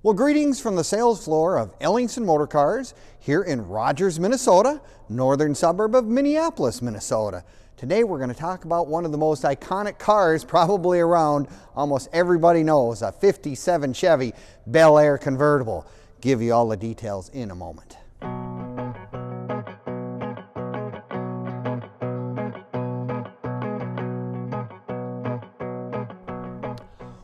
Well, greetings from the sales floor of Ellingson Motorcars here in Rogers, Minnesota, northern suburb of Minneapolis, Minnesota. Today we're going to talk about one of the most iconic cars probably around. Almost everybody knows, a 57 Chevy Bel Air Convertible. Give you all the details in a moment.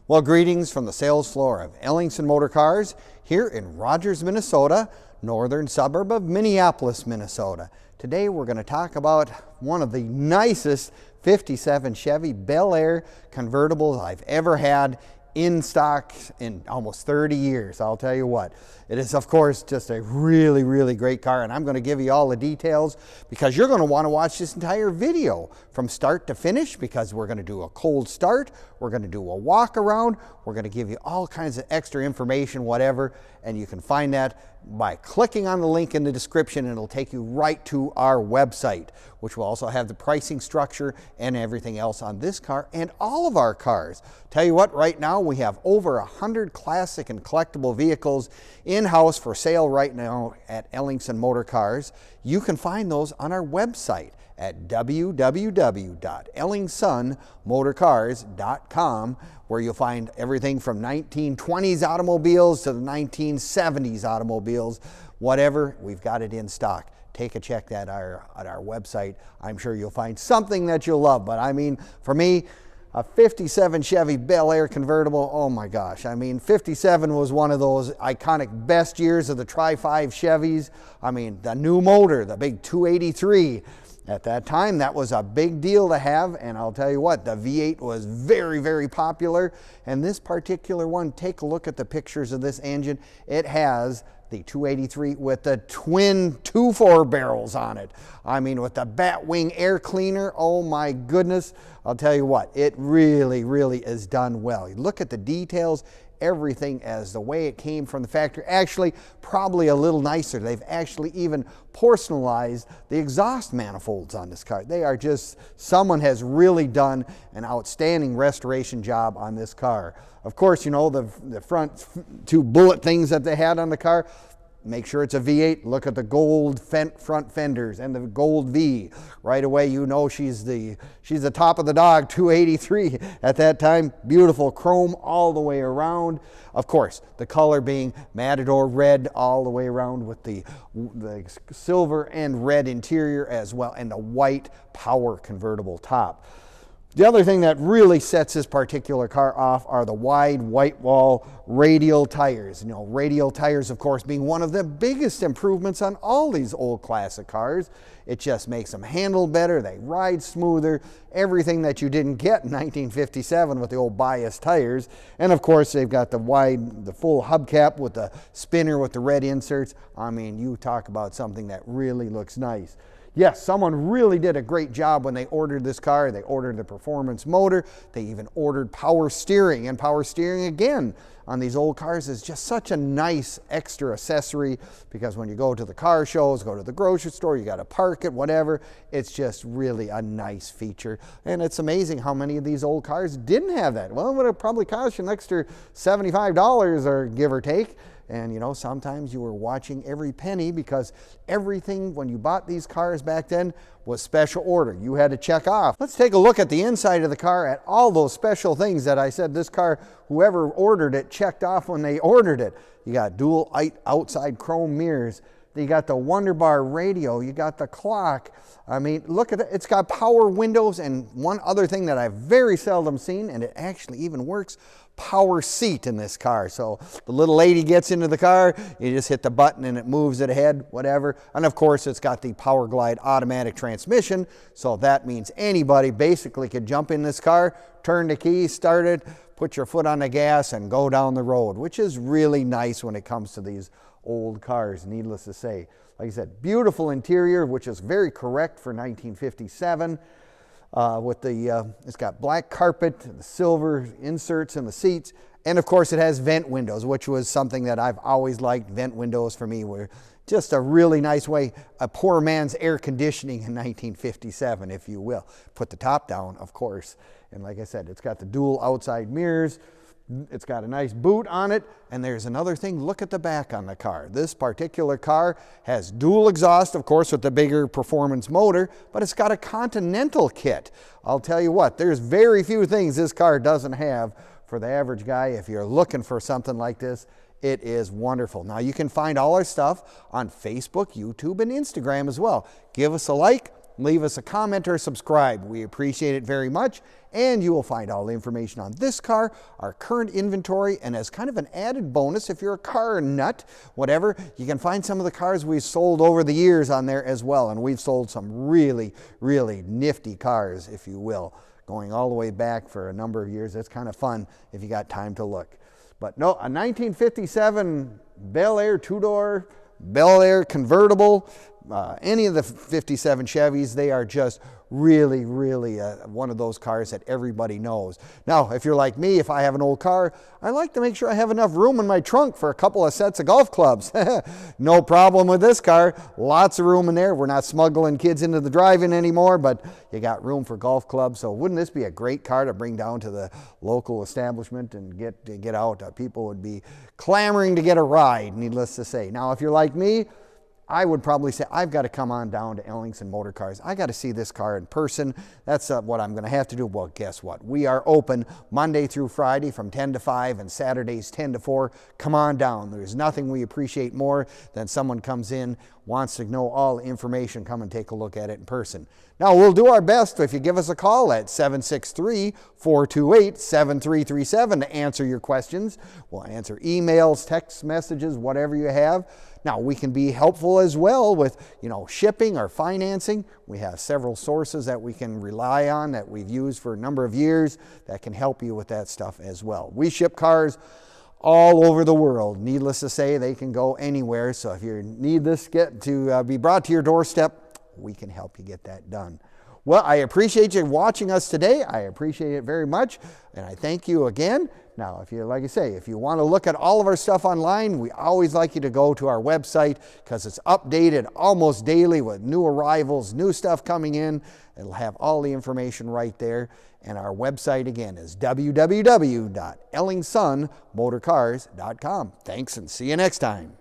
Well, greetings from the sales floor of Ellingson Motorcars here in Rogers, Minnesota, northern suburb of Minneapolis, Minnesota. Today we're going to talk about one of the nicest 57 Chevy Bel Air convertibles I've ever had in stock in almost 30 years. I'll tell you what, it is of course just a really great car, and I'm going to give you all the details because you're going to want to watch this entire video from start to finish, because we're going to do a cold start, we're going to do a walk around, we're going to give you all kinds of extra information, whatever, and you can find that by clicking on the link in the description, and it'll take you right to our website, which will also have the pricing structure and everything else on this car and all of our cars. Tell you what, right now we have over 100 classic and collectible vehicles in-house for sale right now at Ellingson Motorcars. You can find those on our website at www.ellingsonmotorcars.com, where you'll find everything from 1920s automobiles to the 1970s automobiles. Whatever, we've got it in stock. Take a check at our website. I'm sure you'll find something that you'll love. But I mean, for me, a 57 Chevy Bel Air convertible, oh my gosh. I mean, 57 was one of those iconic best years of the Tri-Five Chevys. I mean, the new motor, the big 283. At that time, that was a big deal to have, and I'll tell you what, the V8 was very popular. And this particular one, take a look at the pictures of this engine. It has the 283 with the twin 2.4 barrels on it. I mean, with the Batwing air cleaner, oh my goodness. I'll tell you what, it really is done well. You look at the details, everything as the way it came from the factory. Actually, probably a little nicer. They've actually even porcelainized the exhaust manifolds on this car. They are just, someone has really done an outstanding restoration job on this car. Of course, you know, the front two bullet things that they had on the car, make sure it's a V8. Look at the gold front fenders and the gold V. Right away, you know she's the top of the dog, 283 at that time. Beautiful chrome all the way around. Of course, the color being Matador Red all the way around, with the silver and red interior as well, and the white power convertible top. The other thing that really sets this particular car off are the wide whitewall radial tires. You know, radial tires, of course, being one of the biggest improvements on all these old classic cars. It just makes them handle better, they ride smoother, everything that you didn't get in 1957 with the old bias tires. And of course, they've got the full hubcap with the spinner with the red inserts. I mean, you talk about something that really looks nice. Yes, someone really did a great job when they ordered this car. They ordered the performance motor. They even ordered power steering, and power steering again on these old cars is just such a nice extra accessory, because when you go to the car shows, go to the grocery store, you got to park it, whatever, it's just really a nice feature. And it's amazing how many of these old cars didn't have that. Well, it would have probably cost you an extra $75 or give or take. And you know, sometimes you were watching every penny, because everything when you bought these cars back then was special order. You had to check off. Let's take a look at the inside of the car, at all those special things that I said this car, whoever ordered it, checked off when they ordered it. You got dual outside chrome mirrors. You got the Wonderbar radio, you got the clock. I mean, look at that. It's got power windows, and one other thing that I've very seldom seen, and it actually even works, power seat in this car. So the little lady gets into the car, you just hit the button and it moves it ahead, whatever. And of course, it's got the Powerglide Automatic transmission, so that means anybody basically could jump in this car, turn the key, start it, put your foot on the gas and go down the road, which is really nice when it comes to these old cars, needless to say. Like I said, beautiful interior, which is very correct for 1957. It's got black carpet, the silver inserts in the seats, and of course it has vent windows, which was something that I've always liked. Vent windows for me were just a really nice way, a poor man's air conditioning in 1957, if you will. Put the top down, of course, and like I said, it's got the dual outside mirrors. It's got a nice boot on it. And there's another thing, look at the back on the car. This particular car has dual exhaust, of course, with the bigger performance motor, but it's got a Continental kit. I'll tell you what, there's very few things this car doesn't have for the average guy. If you're looking for something like this, it is wonderful. Now, you can find all our stuff on Facebook, YouTube, and Instagram as well. Give us a like, leave us a comment, or subscribe. We appreciate it very much. And you will find all the information on this car, our current inventory, and as kind of an added bonus, if you're a car nut, whatever, you can find some of the cars we've sold over the years on there as well. And we've sold some really, really nifty cars, if you will, going all the way back for a number of years. It's kind of fun if you got time to look. But no, a 1957 Bel Air two-door, Bel Air convertible, any of the 57 Chevys, they are just really, really one of those cars that everybody knows. Now, if you're like me, if I have an old car, I like to make sure I have enough room in my trunk for a couple of sets of golf clubs. No problem with this car. Lots of room in there. We're not smuggling kids into the drive-in anymore, but you got room for golf clubs. So wouldn't this be a great car to bring down to the local establishment and get out? People would be clamoring to get a ride, needless to say. Now, if you're like me, I would probably say, I've got to come on down to Ellingson Motorcars. I got to see this car in person. That's what I'm going to have to do. Well, guess what? We are open Monday through Friday from 10 to 5 and Saturdays 10 to 4. Come on down. There's nothing we appreciate more than someone comes in, wants to know all the information, come and take a look at it in person. Now, we'll do our best if you give us a call at 763-428-7337 to answer your questions. We'll answer emails, text messages, whatever you have. Now, we can be helpful as well with, shipping or financing. We have several sources that we can rely on that we've used for a number of years that can help you with that stuff as well. We ship cars all over the world. Needless to say, they can go anywhere. So if you need this to be brought to your doorstep, we can help you get that done. Well, I appreciate you watching us today. I appreciate it very much, and I thank you again. Now, like I say, if you want to look at all of our stuff online, we always like you to go to our website because it's updated almost daily with new arrivals, new stuff coming in. It'll have all the information right there. And our website again is www.ellingsonmotorcars.com. Thanks, and see you next time.